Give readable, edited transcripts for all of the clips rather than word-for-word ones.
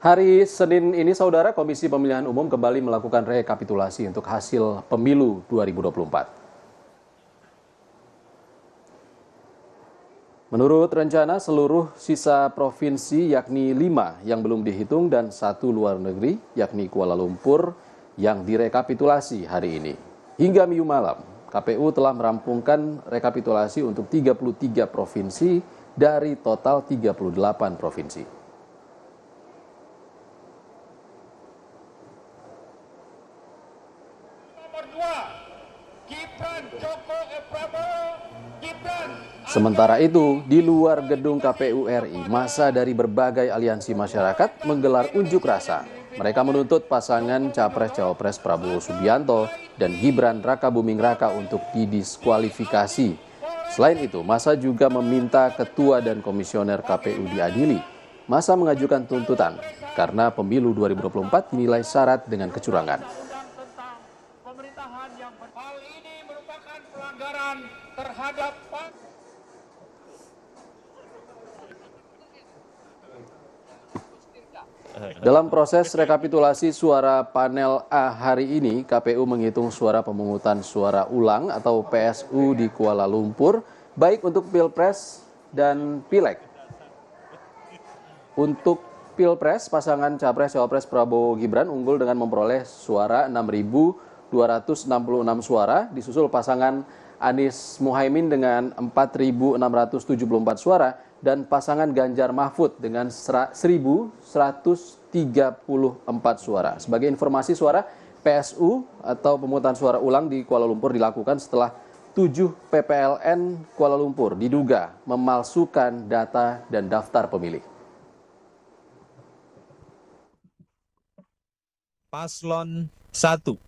Hari Senin ini, Saudara, Komisi Pemilihan Umum kembali melakukan rekapitulasi untuk hasil pemilu 2024. Menurut rencana, seluruh sisa provinsi yakni 5 yang belum dihitung dan 1 luar negeri yakni Kuala Lumpur yang direkapitulasi hari ini. Hingga Minggu malam, KPU telah merampungkan rekapitulasi untuk 33 provinsi dari total 38 provinsi. Sementara itu, di luar gedung KPU RI, massa dari berbagai aliansi masyarakat menggelar unjuk rasa. Mereka menuntut pasangan Capres-Cawapres Prabowo Subianto dan Gibran Rakabuming Raka untuk didiskualifikasi. Selain itu, massa juga meminta ketua dan komisioner KPU diadili. Massa mengajukan tuntutan karena pemilu 2024 dinilai syarat dengan kecurangan. Hal ini merupakan pelanggaran terhadap Dalam proses rekapitulasi suara panel A hari ini, KPU menghitung suara pemungutan suara ulang atau PSU di Kuala Lumpur, baik untuk Pilpres dan Pileg. Untuk Pilpres, pasangan Capres-Cawapres Prabowo Gibran unggul dengan memperoleh suara 6.266 suara, disusul pasangan Anies Muhaimin dengan 4.674 suara, dan pasangan Ganjar Mahfud dengan 1.134 suara. Sebagai informasi, suara PSU atau pemungutan suara ulang di Kuala Lumpur dilakukan setelah 7 PPLN Kuala Lumpur diduga memalsukan data dan daftar pemilih. Paslon 1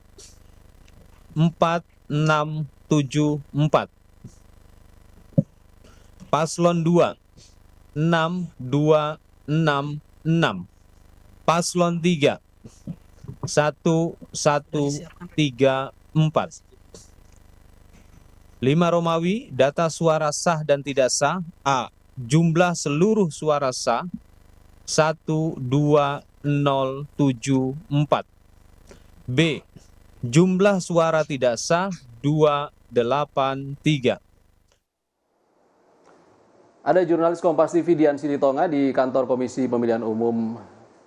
4674. Paslon 2 6266. Paslon 3 1134. 5 Romawi, data suara sah dan tidak sah. A. Jumlah seluruh suara sah 12074. B. Jumlah suara tidak sah 283. Ada jurnalis Kompas TV Dian Silitonga di kantor Komisi Pemilihan Umum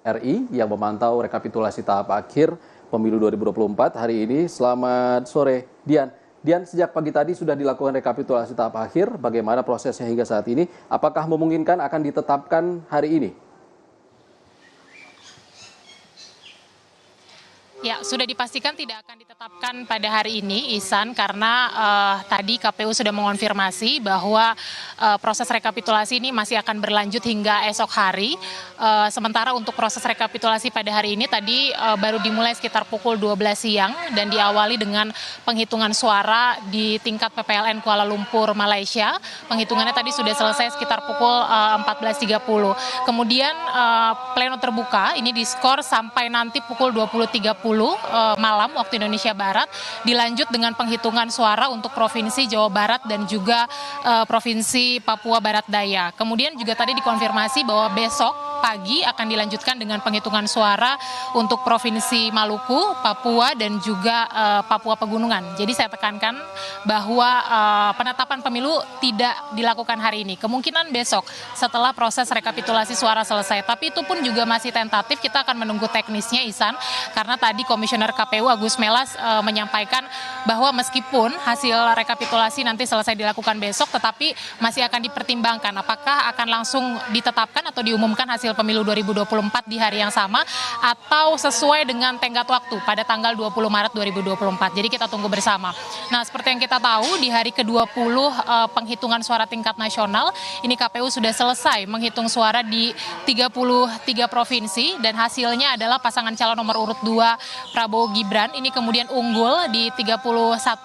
RI yang memantau rekapitulasi tahap akhir pemilu 2024 hari ini. Selamat sore, Dian. Dian, sejak pagi tadi sudah dilakukan rekapitulasi tahap akhir. Bagaimana prosesnya hingga saat ini? Apakah memungkinkan akan ditetapkan hari ini? Ya, sudah dipastikan tidak akan ditetapkan pada hari ini, Ihsan, karena tadi KPU sudah mengonfirmasi bahwa proses rekapitulasi ini masih akan berlanjut hingga esok hari. Sementara untuk proses rekapitulasi pada hari ini tadi baru dimulai sekitar pukul 12 siang dan diawali dengan penghitungan suara di tingkat PPLN Kuala Lumpur, Malaysia. Penghitungannya tadi sudah selesai sekitar pukul 14.30. Kemudian pleno terbuka ini diskor sampai nanti pukul 20.30 malam waktu Indonesia Barat, dilanjut dengan penghitungan suara untuk Provinsi Jawa Barat dan juga Provinsi Papua Barat Daya. Kemudian juga tadi dikonfirmasi bahwa besok pagi akan dilanjutkan dengan penghitungan suara untuk Provinsi Maluku, Papua, dan juga Papua Pegunungan. Jadi saya tekankan bahwa penetapan pemilu tidak dilakukan hari ini. Kemungkinan besok setelah proses rekapitulasi suara selesai. Tapi itu pun juga masih tentatif, kita akan menunggu teknisnya, Ihsan, karena tadi Komisioner KPU Agus Melas menyampaikan bahwa meskipun hasil rekapitulasi nanti selesai dilakukan besok, tetapi masih akan dipertimbangkan apakah akan langsung ditetapkan atau diumumkan hasil pemilu 2024 di hari yang sama atau sesuai dengan tenggat waktu pada tanggal 20 Maret 2024. Jadi kita tunggu bersama. Nah, seperti yang kita tahu di hari ke-20 penghitungan suara tingkat nasional, ini KPU sudah selesai menghitung suara di 33 provinsi dan hasilnya adalah pasangan calon nomor urut 2 Prabowo Gibran ini kemudian unggul di 31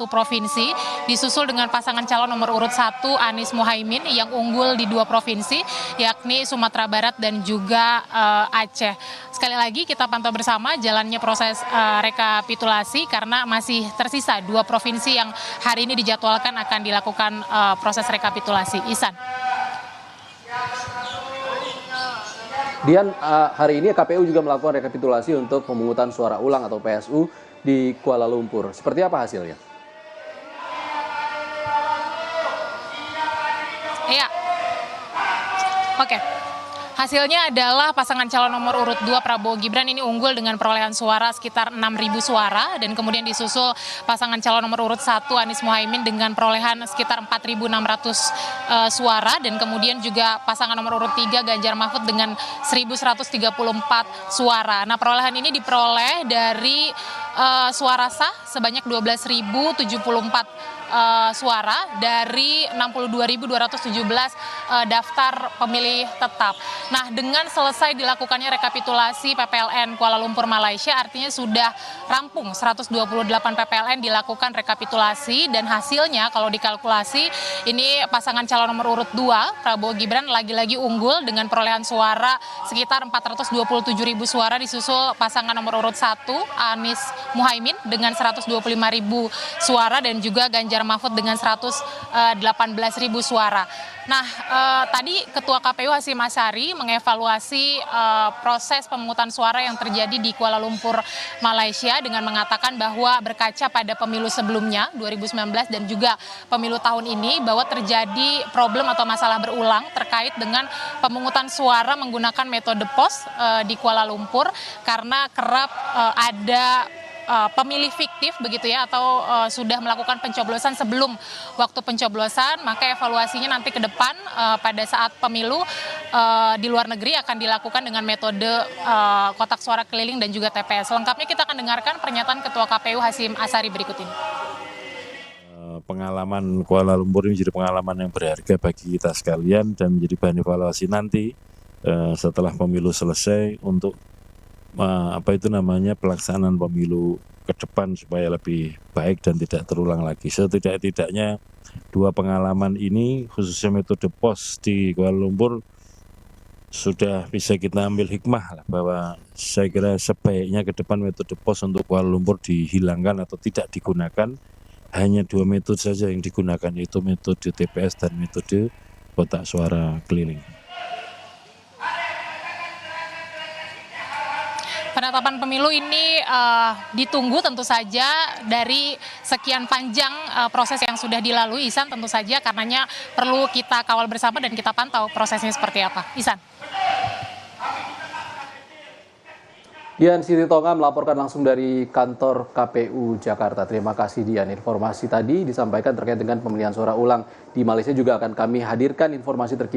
provinsi, disusul dengan pasangan calon nomor urut 1 Anies Muhaimin yang unggul di 2 provinsi, yakni Sumatera Barat dan juga Aceh. Sekali lagi kita pantau bersama jalannya proses rekapitulasi karena masih tersisa 2 provinsi yang hari ini dijadwalkan akan dilakukan proses rekapitulasi. Ihsan. Dian, hari ini KPU juga melakukan rekapitulasi untuk pemungutan suara ulang atau PSU di Kuala Lumpur. Seperti apa hasilnya? Iya. Oke. Hasilnya adalah pasangan calon nomor urut 2 Prabowo Gibran ini unggul dengan perolehan suara sekitar 6.000 suara, dan kemudian disusul pasangan calon nomor urut 1 Anies Muhaimin dengan perolehan sekitar 4.600 suara, dan kemudian juga pasangan nomor urut 3 Ganjar Mahfud dengan 1.134 suara. Nah, perolehan ini diperoleh dari suara sah sebanyak 12.074 suara dari 62.217 daftar pemilih tetap. Nah, dengan selesai dilakukannya rekapitulasi PPLN Kuala Lumpur Malaysia, artinya sudah rampung 128 PPLN dilakukan rekapitulasi, dan hasilnya kalau dikalkulasi ini pasangan calon nomor urut 2 Prabowo Gibran lagi-lagi unggul dengan perolehan suara sekitar 427.000 suara, disusul pasangan nomor urut 1 Anies Muhaimin dengan 125.000 suara, dan juga Ganjar Mahfud dengan 118.000 suara. Nah, tadi Ketua KPU Hasyim Asyari mengevaluasi proses pemungutan suara yang terjadi di Kuala Lumpur, Malaysia, dengan mengatakan bahwa berkaca pada pemilu sebelumnya 2019 dan juga pemilu tahun ini, bahwa terjadi problem atau masalah berulang terkait dengan pemungutan suara menggunakan metode pos di Kuala Lumpur, karena kerap ada pemilih fiktif begitu ya, atau sudah melakukan pencoblosan sebelum waktu pencoblosan. Maka evaluasinya nanti ke depan pada saat pemilu di luar negeri akan dilakukan dengan metode kotak suara keliling dan juga TPS. Lengkapnya kita akan dengarkan pernyataan Ketua KPU Hasyim Asyari berikut ini. Pengalaman Kuala Lumpur ini menjadi pengalaman yang berharga bagi kita sekalian dan menjadi bahan evaluasi nanti setelah pemilu selesai untuk pelaksanaan pemilu ke depan supaya lebih baik dan tidak terulang lagi. Setidak-tidaknya dua pengalaman ini, khususnya metode pos di Kuala Lumpur, sudah bisa kita ambil hikmah lah, bahwa saya kira sebaiknya ke depan metode pos untuk Kuala Lumpur dihilangkan atau tidak digunakan. Hanya dua metode saja yang digunakan, yaitu metode TPS dan metode kotak suara keliling. Penetapan pemilu ini ditunggu tentu saja dari sekian panjang proses yang sudah dilalui, Ihsan, tentu saja karenanya perlu kita kawal bersama dan kita pantau prosesnya seperti apa. Ihsan. Dian Sititonga melaporkan langsung dari kantor KPU Jakarta. Terima kasih, Dian. Informasi tadi disampaikan terkait dengan pemilihan suara ulang di Malaysia juga akan kami hadirkan informasi terkini.